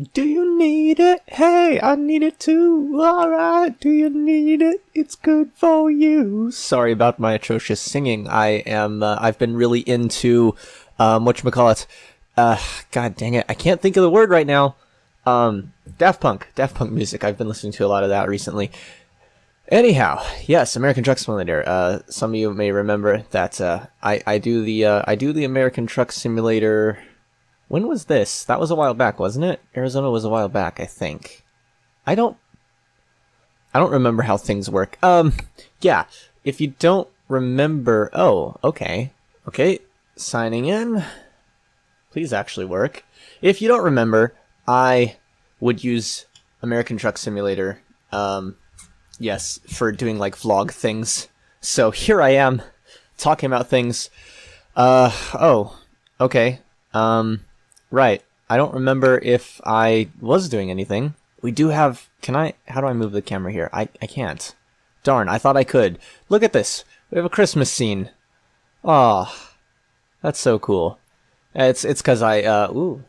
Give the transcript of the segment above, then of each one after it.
Do you need it? Hey, I need it too. Alright, do you need it? It's good for you. Sorry about my atrocious singing. I've been really into, whatchamacallit. God dang it, I can't think of the word right now. Daft Punk music. I've been listening to a lot of that recently. Anyhow, yes, American Truck Simulator. Some of you may remember that, I do the American Truck Simulator. When was this? That was a while back, wasn't it? Arizona was a while back, I think. I don't remember how things work. Yeah, if you don't remember... Oh, okay. Okay, signing in. Please actually work. If you don't remember, I would use American Truck Simulator, yes, for doing, like, vlog things. So here I am, talking about things. Oh, okay. Right. I don't remember if I was doing anything. We do have... How do I move the camera here? I can't. Darn, I thought I could. Look at this. We have a Christmas scene. Aw. That's so cool. It's cause ooh.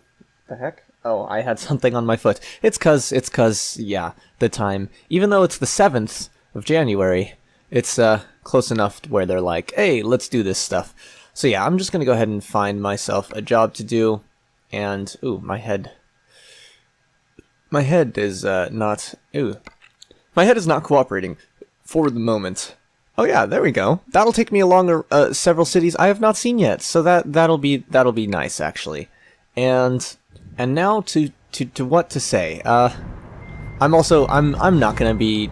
The heck? Oh, I had something on my foot. It's cause, yeah, the time. Even though it's the 7th of January, it's, close enough to where they're like, hey, let's do this stuff. So yeah, I'm just gonna go ahead and find myself a job to do. And, ooh, my head is, not, ooh. My head is not cooperating for the moment. Oh yeah, there we go. That'll take me along, several cities I have not seen yet, so that'll be nice, actually. And now to what to say. I'm not gonna be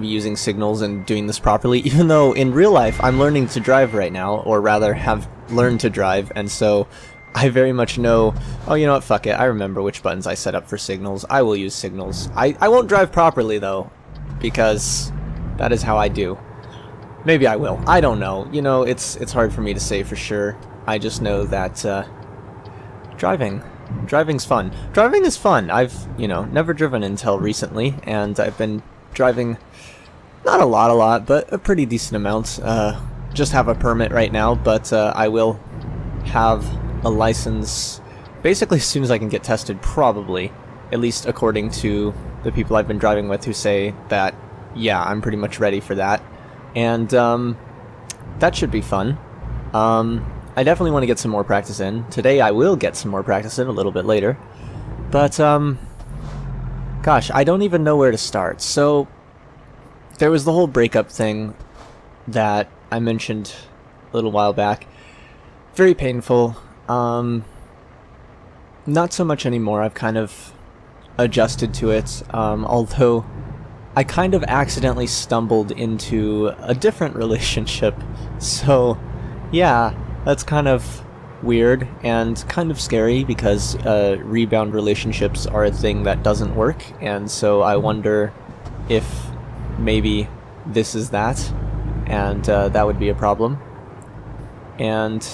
using signals and doing this properly, even though in real life I'm learning to drive right now, or rather have learned to drive, and so I very much know, oh, you know what, fuck it, I remember which buttons I set up for signals. I will use signals. I won't drive properly, though, because that is how I do. Maybe I will. I don't know. You know, it's hard for me to say for sure. I just know that, driving's fun. Driving is fun. I've, never driven until recently, and I've been driving, not a lot, but a pretty decent amount. Just have a permit right now, but, I will have a license basically as soon as I can get tested, probably, at least according to the people I've been driving with who say that, yeah, I'm pretty much ready for that, and that should be fun. I definitely want to get some more practice in. Today I will get some more practice in a little bit later, but gosh, I don't even know where to start. So there was the whole breakup thing that I mentioned a little while back. Very painful. Not so much anymore. I've kind of adjusted to it, although I kind of accidentally stumbled into a different relationship. So, yeah, that's kind of weird and kind of scary because rebound relationships are a thing that doesn't work, and so I wonder if maybe this is that, and that would be a problem. And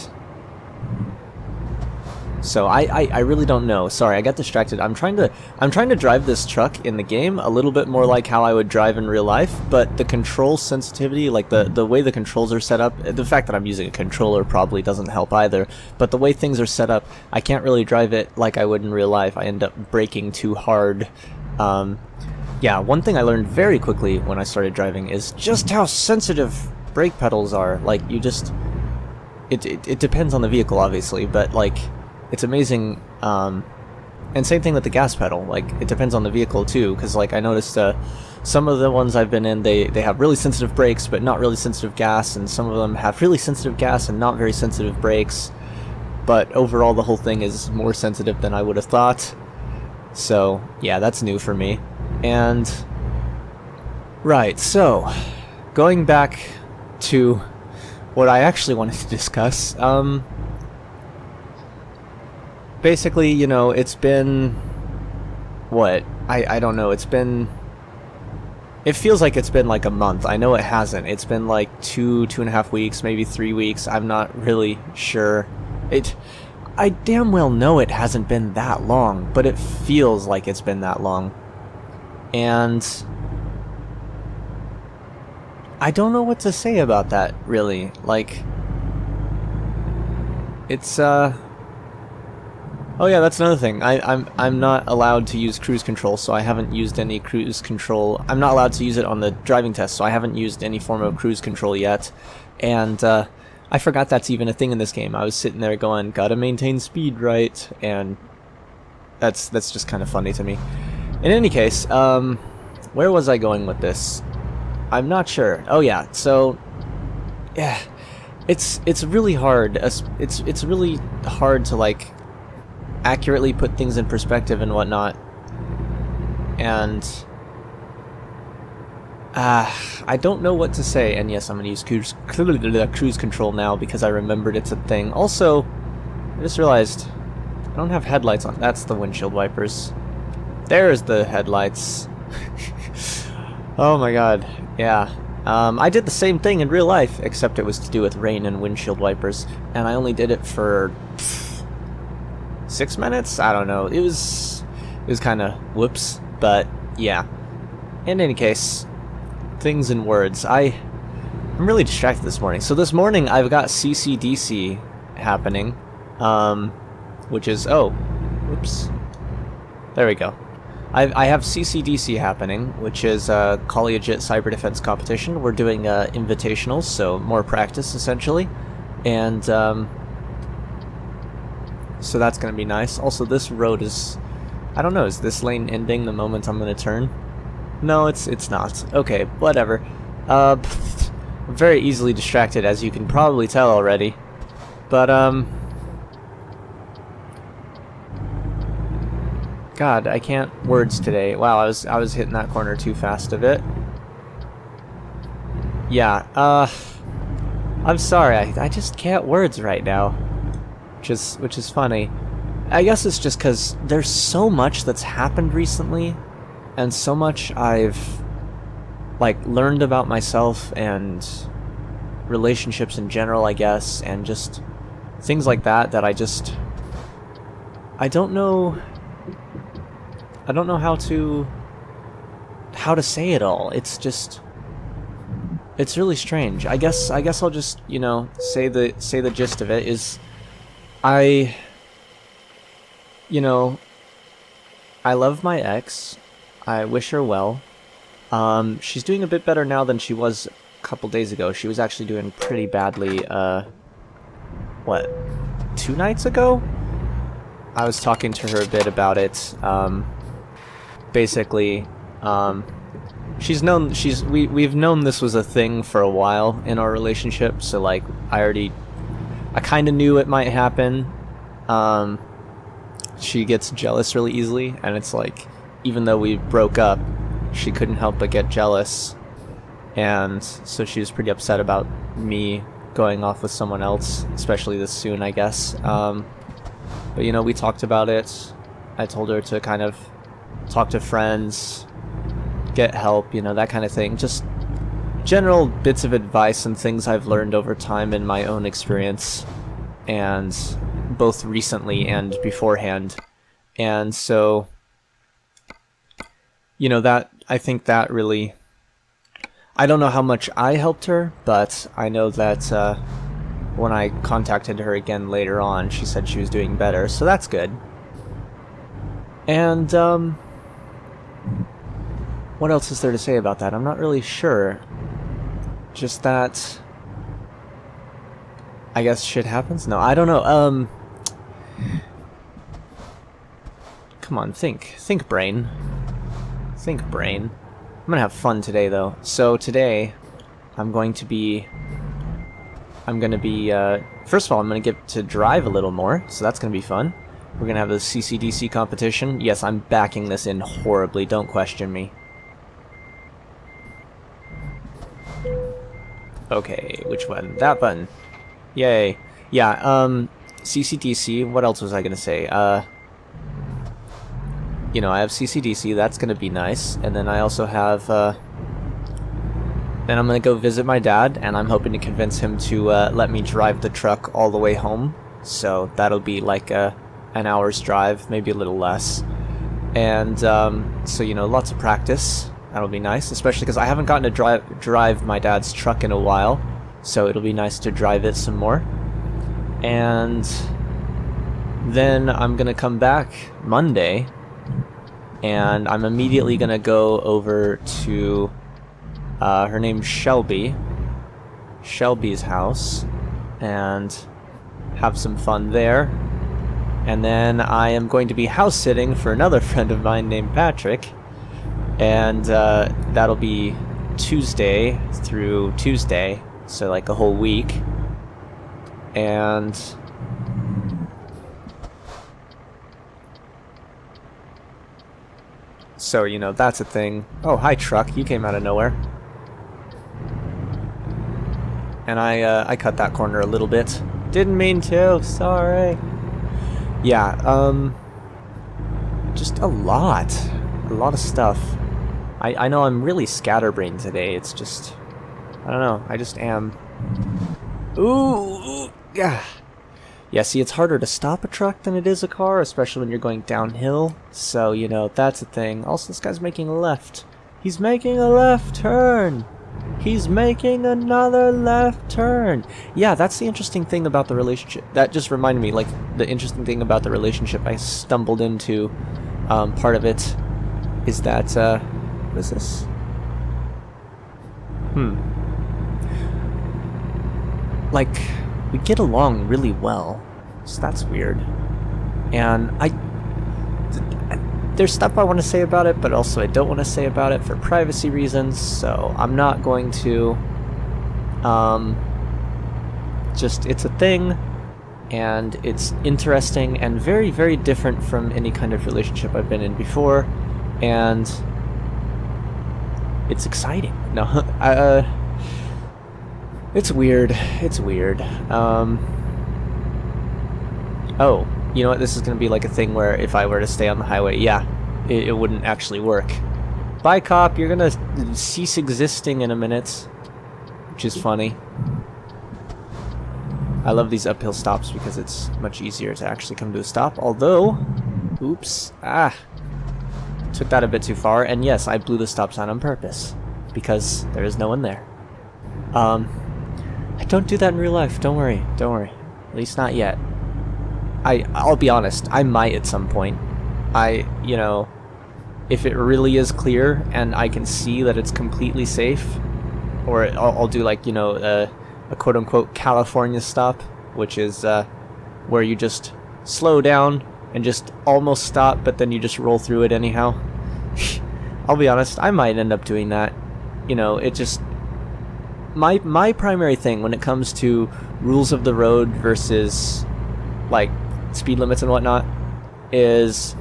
so I really don't know. Sorry, I got distracted. I'm trying to drive this truck in the game a little bit more like how I would drive in real life, but the control sensitivity, like the way the controls are set up, the fact that I'm using a controller probably doesn't help either, but the way things are set up, I can't really drive it like I would in real life. I end up braking too hard. Yeah, one thing I learned very quickly when I started driving is just how sensitive brake pedals are. Like, you just... It depends on the vehicle, obviously, but, like, it's amazing, and same thing with the gas pedal, like, it depends on the vehicle too, because, like, I noticed, some of the ones I've been in, they have really sensitive brakes, but not really sensitive gas, and some of them have really sensitive gas and not very sensitive brakes, but overall the whole thing is more sensitive than I would have thought, so, yeah, that's new for me, and, right, so, going back to what I actually wanted to discuss, basically, it's been, what, I don't know, it feels like it's been like a month. I know it hasn't. It's been like 2.5 weeks, maybe 3 weeks, I'm not really sure. I damn well know it hasn't been that long, but it feels like it's been that long. And I don't know what to say about that, really. Like, it's, Oh yeah, that's another thing. I'm not allowed to use cruise control, so I haven't used any cruise control. I'm not allowed to use it on the driving test, so I haven't used any form of cruise control yet. And I forgot that's even a thing in this game. I was sitting there going, gotta maintain speed, right? And that's just kind of funny to me. In any case, where was I going with this? I'm not sure. Oh yeah, so yeah, it's really hard. It's really hard to like accurately put things in perspective and whatnot. And I don't know what to say. And yes, I'm gonna use cruise control now because I remembered it's a thing. Also, I just realized I don't have headlights on. That's the windshield wipers. There's the headlights. Oh my god, yeah. I did the same thing in real life, except it was to do with rain and windshield wipers, and I only did it for 6 minutes? I don't know. It was kind of whoops, but yeah. In any case, things and words. I'm really distracted this morning. So this morning I've got CCDC happening, which is, oh, whoops. There we go. I have CCDC happening, which is a collegiate cyber defense competition. We're doing invitationals, so more practice essentially, and so that's going to be nice. Also, this road is, I don't know, is this lane ending the moment I'm going to turn? No, it's not. Okay, whatever. I'm very easily distracted, as you can probably tell already. But God, I can't words today. Wow, I was hitting that corner too fast of it. Yeah, I'm sorry, I just can't words right now, which is funny. I guess it's just because there's so much that's happened recently, and so much I've like learned about myself and relationships in general, I guess, and just things like that I don't know how to say it all. It's really strange. I guess I'll just, you know, say the gist of it is I love my ex. I wish her well. She's doing a bit better now than she was a couple days ago. She was actually doing pretty badly, what, 2 nights ago? I was talking to her a bit about it. Basically, we've known this was a thing for a while in our relationship, so like I kind of knew it might happen. She gets jealous really easily, and it's like, even though we broke up, she couldn't help but get jealous, and so she was pretty upset about me going off with someone else, especially this soon, I guess. But you know, we talked about it. I told her to kind of talk to friends, get help, you know, that kind of thing. Just general bits of advice and things I've learned over time in my own experience, and both recently and beforehand. And so, you know, I think that really, I don't know how much I helped her, but I know that when I contacted her again later on, she said she was doing better, so that's good. And what else is there to say about that? I'm not really sure. Just that, I guess shit happens? No, I don't know. Come on, think brain. Think brain. I'm gonna have fun today, though. So today, I'm gonna be, first of all, I'm gonna get to drive a little more, so that's gonna be fun. We're gonna have the CCDC competition. Yes, I'm backing this in horribly, don't question me. Okay, which one? That button. Yay. Yeah, CCDC, what else was I gonna say? You know, I have CCDC, that's gonna be nice. And then I also have, then I'm gonna go visit my dad, and I'm hoping to convince him to let me drive the truck all the way home. So that'll be like an hour's drive, maybe a little less. And so, you know, lots of practice. That'll be nice, especially because I haven't gotten to drive my dad's truck in a while. So it'll be nice to drive it some more. And Then I'm gonna come back Monday, and I'm immediately gonna go over to her name's Shelby's house, and have some fun there. And then I am going to be house sitting for another friend of mine named Patrick, and that'll be Tuesday through Tuesday, so like a whole week. And so, you know, that's a thing. Oh, hi truck, you came out of nowhere. And I cut that corner a little bit. Didn't mean to, sorry. Yeah, just a lot of stuff. I know I'm really scatterbrained today. It's just, I don't know, I just am. Ooh, yeah. Yeah, see, it's harder to stop a truck than it is a car, especially when you're going downhill. So, you know, that's a thing. Also, this guy's making a left. He's making a left turn. He's making another left turn. Yeah, that's the interesting thing about the relationship. That just reminded me, like, the interesting thing about the relationship I stumbled into. Part of it is that, what is this? Like, we get along really well, so that's weird. And there's stuff I want to say about it, but also I don't want to say about it for privacy reasons, so I'm not going to. Just, it's a thing, and it's interesting and very, very different from any kind of relationship I've been in before, and it's exciting. No, it's weird. It's weird. Oh, you know what? This is going to be like a thing where if I were to stay on the highway, yeah, it wouldn't actually work. Bye, cop. You're going to cease existing in a minute, which is funny. I love these uphill stops because it's much easier to actually come to a stop. Although, oops, took that a bit too far. And yes, I blew the stop sign on purpose because there is no one there. I don't do that in real life. Don't worry. Don't worry. At least not yet. I'll be honest. I might at some point. You know, if it really is clear and I can see that it's completely safe, or I'll do like, you know, a quote-unquote California stop, which is where you just slow down and just almost stop, but then you just roll through it anyhow. I'll be honest. I might end up doing that. You know, it just... My primary thing when it comes to rules of the road versus like speed limits and whatnot is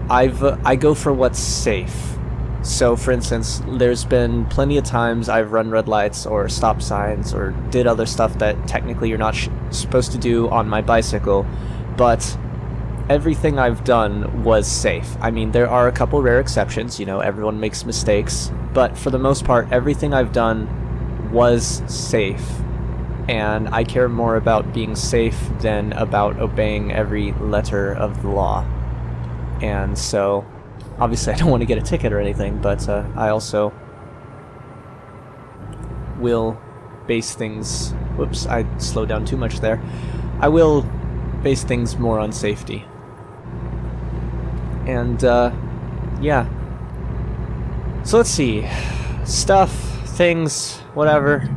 I go for what's safe. So for instance, there's been plenty of times I've run red lights or stop signs or did other stuff that technically you're not supposed to do on my bicycle, but everything I've done was safe. I mean, there are a couple rare exceptions, you know, everyone makes mistakes, but for the most part everything I've done was safe, and I care more about being safe than about obeying every letter of the law. And so obviously I don't want to get a ticket or anything, but I also will base things, whoops, I slowed down too much there. I will base things more on safety. And yeah, so let's see, stuff, things, whatever.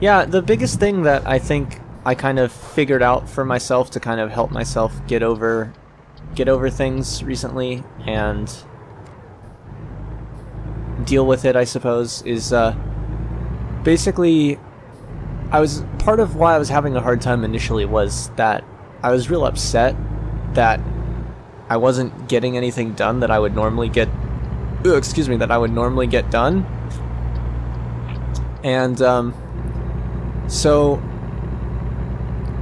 Yeah, the biggest thing that I think I kind of figured out for myself to kind of help myself get over things recently and deal with it, I suppose, is basically part of why I was having a hard time initially was that I was real upset that I wasn't getting anything done that I would normally get done. And so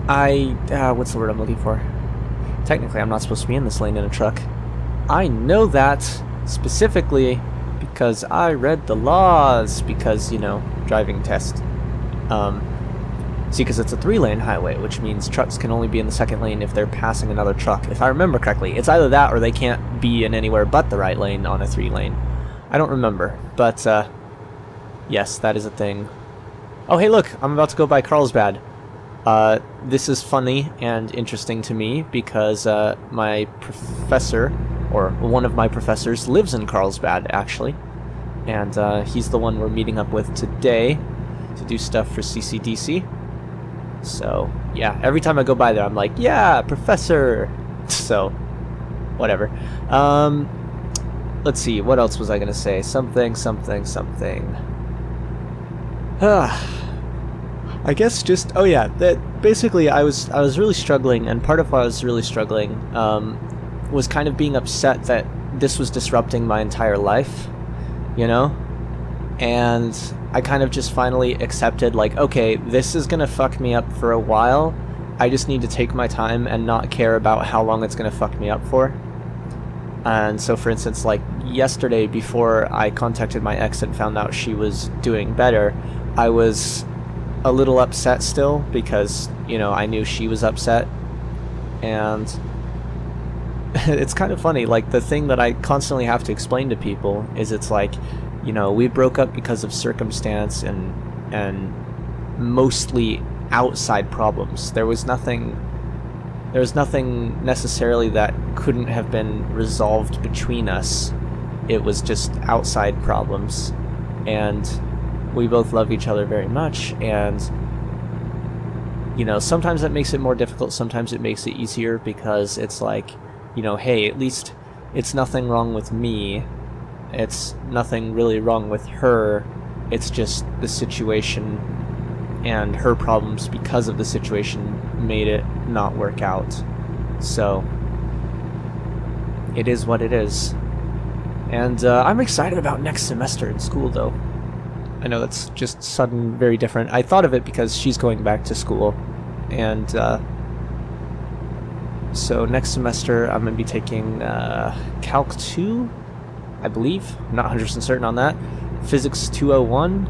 what's the word I'm looking for? Technically, I'm not supposed to be in this lane in a truck. I know that specifically because I read the laws, because, you know, driving test. See, because it's a 3-lane highway, which means trucks can only be in the second lane if they're passing another truck. If I remember correctly, it's either that or they can't be in anywhere but the right lane on a 3-lane. I don't remember, but yes, that is a thing. Oh, hey, look, I'm about to go by Carlsbad. This is funny and interesting to me because my professor, or one of my professors, lives in Carlsbad, actually. And he's the one we're meeting up with today to do stuff for CCDC. So, yeah, every time I go by there, I'm like, yeah, professor! So, whatever. Let's see, what else was I gonna say? Something. I guess just, oh yeah, that basically I was really struggling, and part of why I was really struggling was kind of being upset that this was disrupting my entire life, you know? And I kind of just finally accepted, like, okay, this is gonna fuck me up for a while. I just need to take my time and not care about how long it's gonna fuck me up for. And so, for instance, like yesterday, before I contacted my ex and found out she was doing better, I was a little upset still because, you know, I knew she was upset. And it's kind of funny, like, the thing that I constantly have to explain to people is it's like, you know, we broke up because of circumstance and mostly outside problems. There was nothing necessarily that couldn't have been resolved between us. It was just outside problems, and we both love each other very much, and, you know, sometimes that makes it more difficult, sometimes it makes it easier, because it's like, you know, hey, at least it's nothing wrong with me, it's nothing really wrong with her, it's just the situation and her problems because of the situation made it not work out. So it is what it is. And I'm excited about next semester in school, though. I know that's just sudden, very different. I thought of it because she's going back to school, and so next semester I'm going to be taking Calc 2, I believe. I'm not 100% certain on that. Physics 201,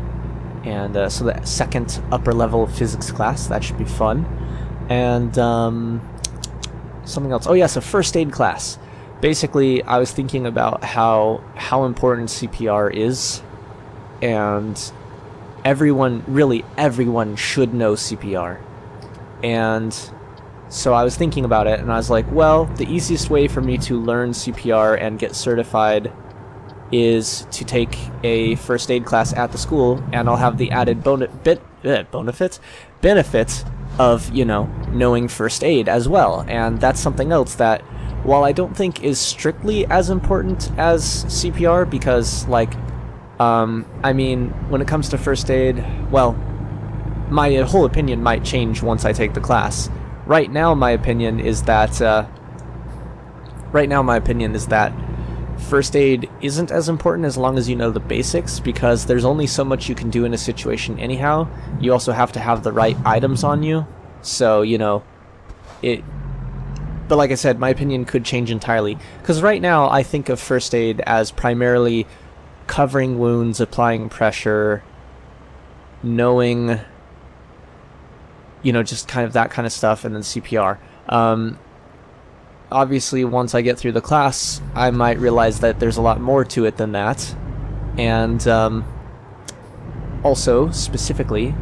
and so the second upper level physics class. That should be fun. And something else. Oh yes, a first aid class. Basically, I was thinking about how important CPR is, and everyone should know CPR. And so I was thinking about it, and I was like, well, the easiest way for me to learn CPR and get certified is to take a first aid class at the school, and I'll have the added benefit of, you know, knowing first aid as well. And that's something else that, while I don't think is strictly as important as CPR, because, like, I mean, when it comes to first aid, well, my whole opinion might change once I take the class. Right now, my opinion is that first aid isn't as important as long as you know the basics, because there's only so much you can do in a situation anyhow. You also have to have the right items on you. So, you know, but like I said, my opinion could change entirely, because right now I think of first aid as primarily covering wounds, applying pressure, knowing, you know, just kind of that kind of stuff, and then CPR. Obviously, once I get through the class, I might realize that there's a lot more to it than that. And also, specifically,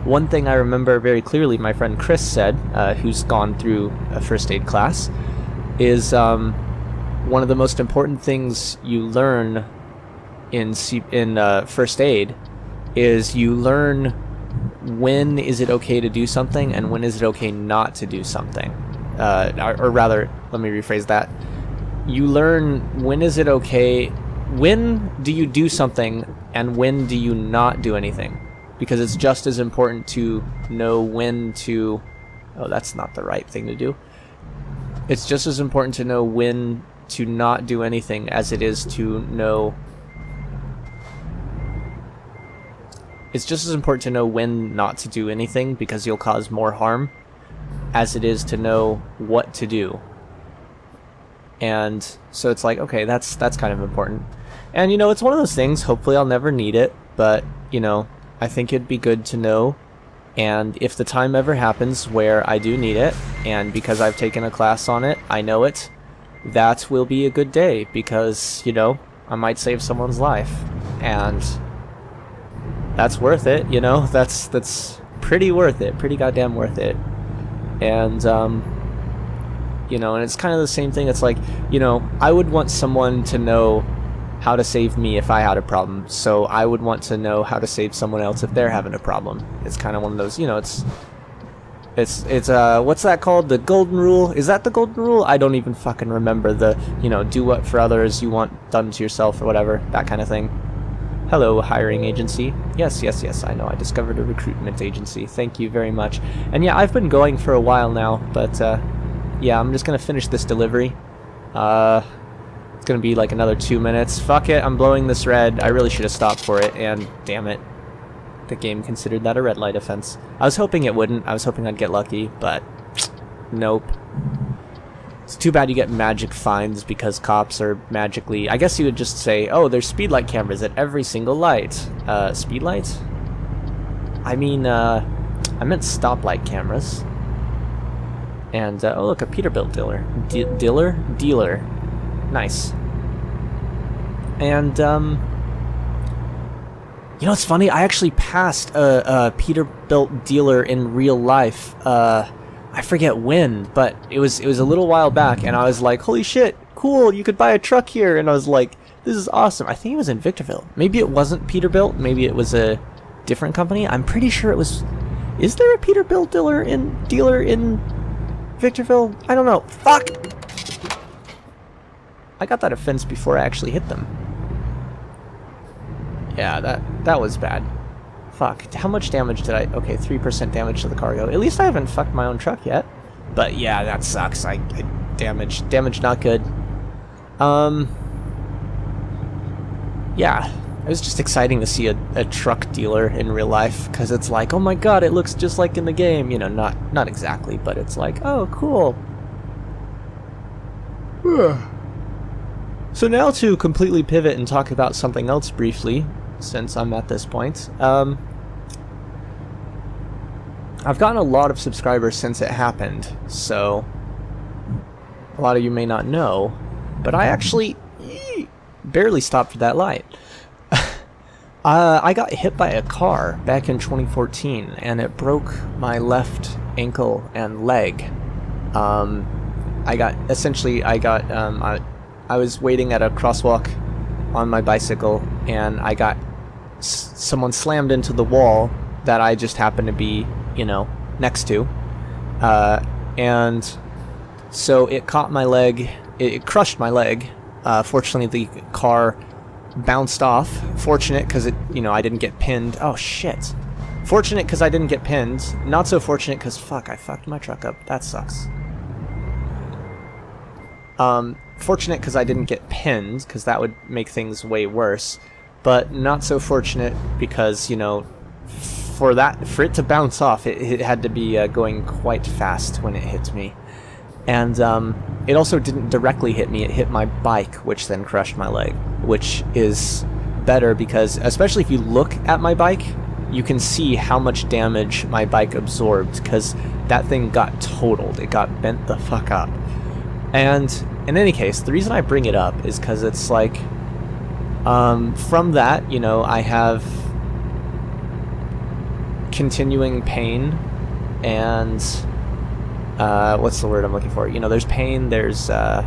one thing I remember very clearly my friend Chris said, who's gone through a first aid class, is one of the most important things you learn in first aid is you learn when is it okay to do something and when is it okay not to do something. Or rather, let me rephrase that. You learn when is it okay, when do you do something and when do you not do anything. Because it's just as important to know when to... Oh, that's not the right thing to do. It's just as important to know when to not do anything as it is to know... It's just as important to know when not to do anything, because you'll cause more harm, as it is to know what to do. And so it's like, okay, that's kind of important. And, you know, it's one of those things, hopefully I'll never need it, but, you know, I think it'd be good to know. And if the time ever happens where I do need it, and because I've taken a class on it, I know it, that will be a good day, because, you know, I might save someone's life. And that's worth it, you know? That's pretty worth it, pretty goddamn worth it. And you know, and it's kind of the same thing. It's like, you know, I would want someone to know how to save me if I had a problem, so I would want to know how to save someone else if they're having a problem. It's kind of one of those, you know, it's what's that called? The golden rule? Is that the golden rule? I don't even fucking remember. The, you know, do what for others you want done to yourself or whatever, that kind of thing. Hello, hiring agency. Yes, yes, yes, I know. I discovered a recruitment agency. Thank you very much. And yeah, I've been going for a while now, but yeah, I'm just gonna finish this delivery. It's gonna be like another 2 minutes. Fuck it, I'm blowing this red. I really should have stopped for it, and damn it, the game considered that a red light offense. I was hoping it wouldn't. I was hoping I'd get lucky, but nope. It's too bad you get magic fines because cops are magically... I guess you would just say, oh, there's speed light cameras at every single light. Speed light? I mean, I meant stoplight cameras. And, oh look, a Peterbilt dealer. Dealer. Nice. And, you know what's funny? I actually passed a Peterbilt dealer in real life. I forget when, but it was a little while back, and I was like, holy shit, cool, you could buy a truck here. And I was like, this is awesome. I think it was in Victorville. Maybe it wasn't Peterbilt. Maybe it was a different company. I'm pretty sure it was... Is there a Peterbilt dealer in Victorville? I don't know. Fuck! I got that offense before I actually hit them. Yeah, that was bad. Fuck. How much damage did I... Okay, 3% damage to the cargo. At least I haven't fucked my own truck yet. But yeah, that sucks. Damage not good. Yeah. It was just exciting to see a truck dealer in real life, because it's like, oh my god, it looks just like in the game. You know, not exactly, but it's like, oh, cool. So now to completely pivot and talk about something else briefly, since I'm at this point. I've gotten a lot of subscribers since it happened, so a lot of you may not know, but I actually barely stopped for that light. I got hit by a car back in 2014, and it broke my left ankle and leg. I was waiting at a crosswalk on my bicycle, and I got someone slammed into the wall that I just happened to be, you know, next to, and so it caught my leg. It crushed my leg. Fortunately, the car bounced off. Fortunate because it, you know, I didn't get pinned. Oh shit. Fortunate because I didn't get pinned. Not so fortunate because fuck, I fucked my truck up. That sucks. Fortunate because I didn't get pinned, because that would make things way worse. But not so fortunate because, you know, for it to bounce off, it had to be going quite fast when it hit me. And it also didn't directly hit me, it hit my bike, which then crushed my leg, which is better because, especially if you look at my bike, you can see how much damage my bike absorbed, because that thing got totaled. It got bent the fuck up. And in any case, the reason I bring it up is because it's like, from that, you know, I have continuing pain, and what's the word I'm looking for? You know, there's pain, there's some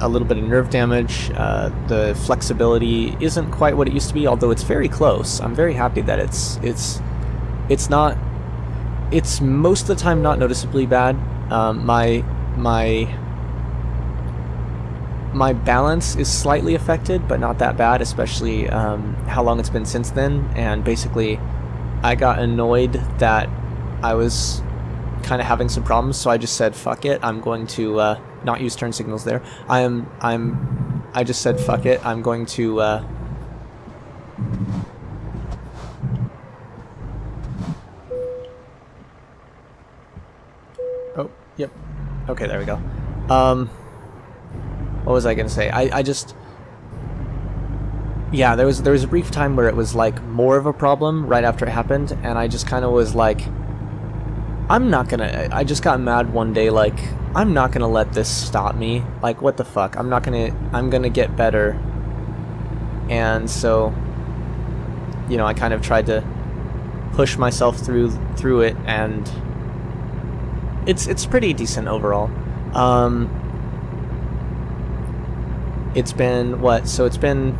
a little bit of nerve damage. The flexibility isn't quite what it used to be, although it's very close. I'm very happy that it's most of the time not noticeably bad. My balance is slightly affected, but not that bad, especially how long it's been since then. And basically, I got annoyed that I was kind of having some problems, so I just said, fuck it, I'm going to not use turn signals there. I just said, fuck it, I'm going to oh, yep. Okay, there we go. What was I gonna say? I just... Yeah, there was a brief time where it was like more of a problem right after it happened, and I just kind of was like, I just got mad one day, like, I'm not gonna let this stop me. Like, what the fuck? I'm gonna get better. And so, you know, I kind of tried to push myself through it, and it's pretty decent overall. It's been what? So it's been.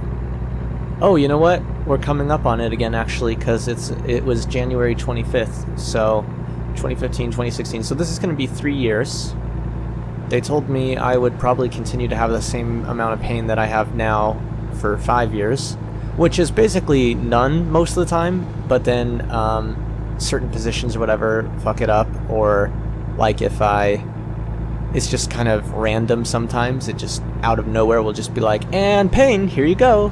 Oh, you know what? We're coming up on it again, actually, because it was January 25th, so 2015, 2016. So this is going to be 3 years. They told me I would probably continue to have the same amount of pain that I have now for 5 years, which is basically none most of the time, but then certain positions or whatever fuck it up, or like if it's just kind of random sometimes. It just out of nowhere will just be like, and pain, here you go.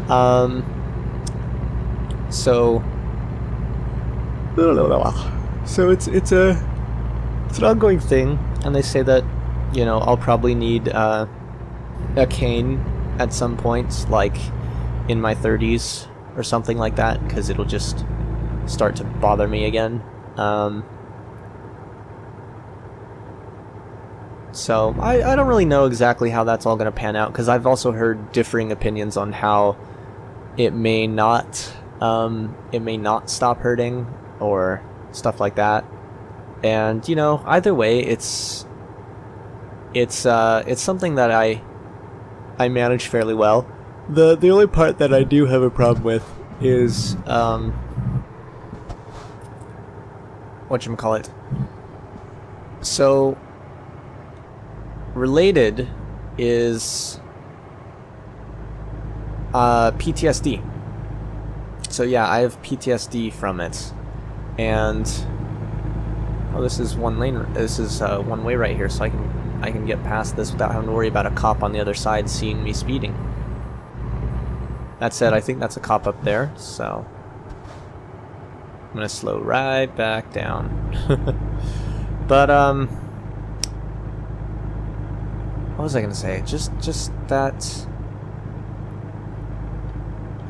So it's an ongoing thing, and they say that, you know, I'll probably need a cane at some point, like in my 30s or something like that, because it'll just start to bother me again. So I don't really know exactly how that's all going to pan out, because I've also heard differing opinions on how it may not stop hurting or stuff like that. And, you know, either way, it's something that I manage fairly well. The only part that I do have a problem with is whatchamacallit. So related is PTSD. So yeah, I have PTSD from it, and this is one lane. This is one way right here, so I can get past this without having to worry about a cop on the other side seeing me speeding. That said, I think that's a cop up there, so I'm gonna slow right back down. But what was I gonna say? Just that.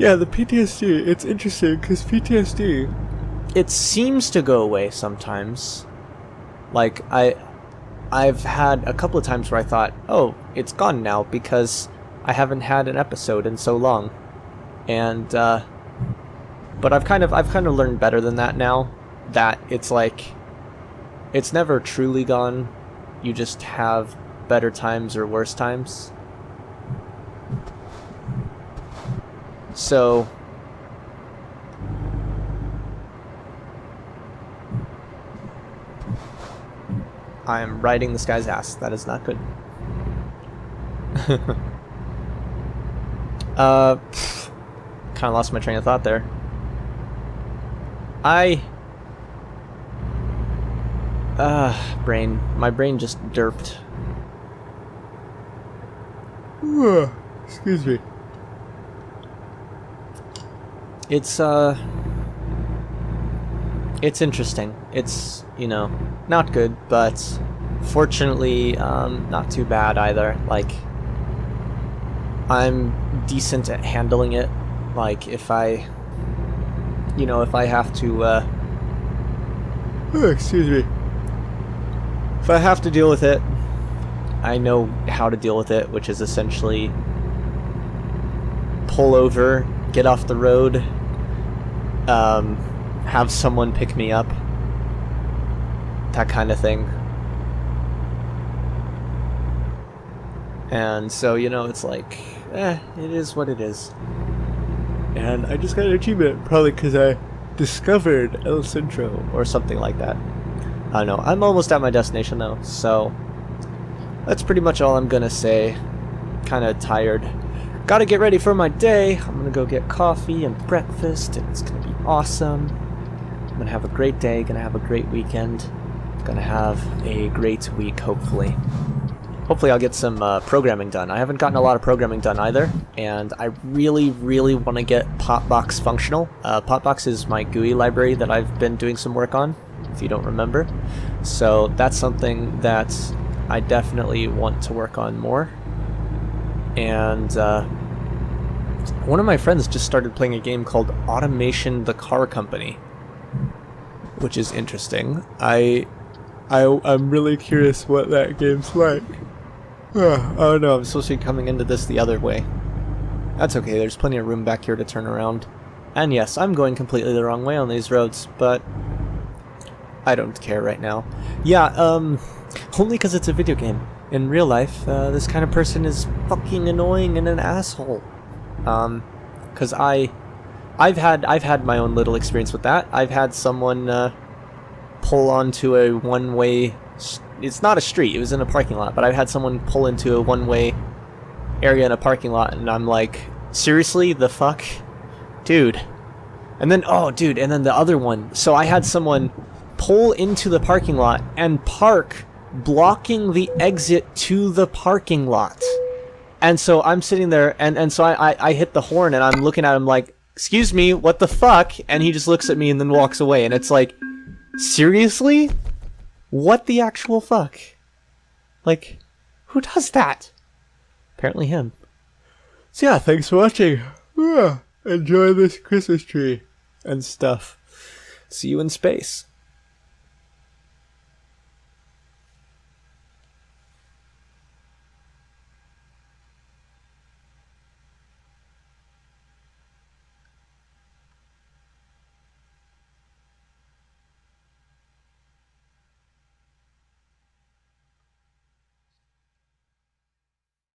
Yeah, the PTSD. It's interesting because PTSD, it seems to go away sometimes. Like I've had a couple of times where I thought, oh, it's gone now because I haven't had an episode in so long, and but I've kind of learned better than that now. That it's like, it's never truly gone. You just have better times or worse times. So I am riding this guy's ass. That is not good. Kind of lost my train of thought there. My brain just derped. Excuse me. It's interesting. It's, you know, not good, but fortunately, not too bad either. Like, I'm decent at handling it. Like, if I have to, excuse me. If I have to deal with it, I know how to deal with it, which is essentially pull over, get off the road, have someone pick me up, that kind of thing. And so, you know, it's like, it is what it is. And I just got an achievement, probably because I discovered El Centro or something like that. I don't know. I'm almost at my destination though, so that's pretty much all I'm gonna say. Kind of tired. Gotta get ready for my day. I'm gonna go get coffee and breakfast, and it's gonna be awesome. I'm gonna have a great day, gonna have a great weekend, gonna have a great week, hopefully. Hopefully I'll get some programming done. I haven't gotten a lot of programming done either, and I really, really want to get Potbox functional. Potbox is my GUI library that I've been doing some work on, if you don't remember. So that's something that I definitely want to work on more. And one of my friends just started playing a game called Automation the Car Company, which is interesting. I'm really curious what that game's like. Oh no, I'm supposed to be coming into this the other way. That's okay, there's plenty of room back here to turn around. And yes, I'm going completely the wrong way on these roads, but I don't care right now. Yeah, only because it's a video game. In real life, this kind of person is fucking annoying and an asshole. Because I've had my own little experience with that. I've had someone pull onto a one-way. It's not a street. It was in a parking lot. But I've had someone pull into a one-way area in a parking lot, and I'm like, seriously, the fuck, dude. And then and then the other one. So I had someone pull into the parking lot and park, blocking the exit to the parking lot. And so I'm sitting there, and so I hit the horn, and I'm looking at him like, excuse me, what the fuck? And he just looks at me and then walks away. And it's like, seriously? What the actual fuck? Like, who does that? Apparently him. So yeah, thanks for watching. Enjoy this Christmas tree and stuff. See you in space.